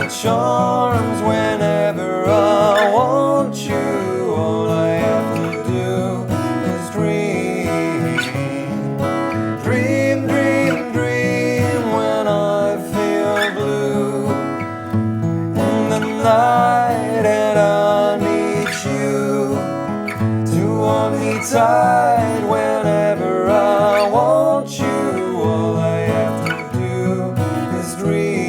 charms whenever I want you. All I have to do is dream, dream, dream, dream when I feel blue. In the night and I need you to hold me tight whenever I want you. All I have to do is dream.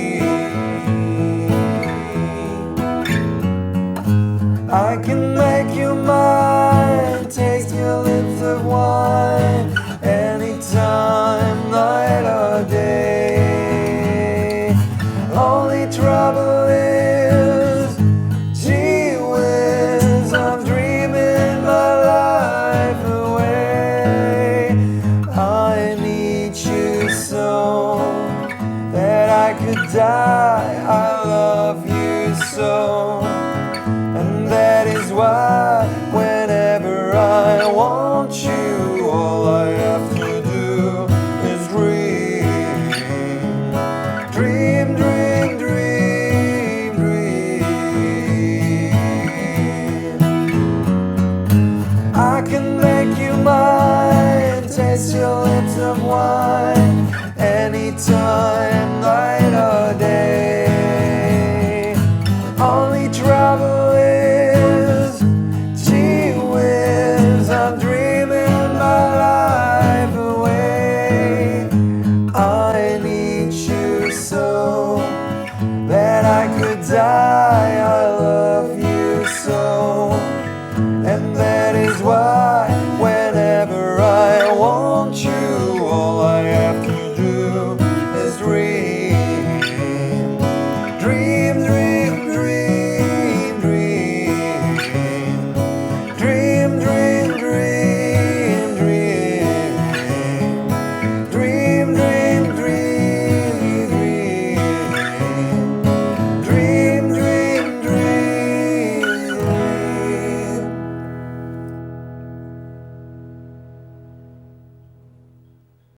I can make you mine, taste your lips of wine, anytime, night or day. Only trouble is, gee whiz, I'm dreaming my life away. I need you so that I could die. I love you so. And that is why whenever I want you,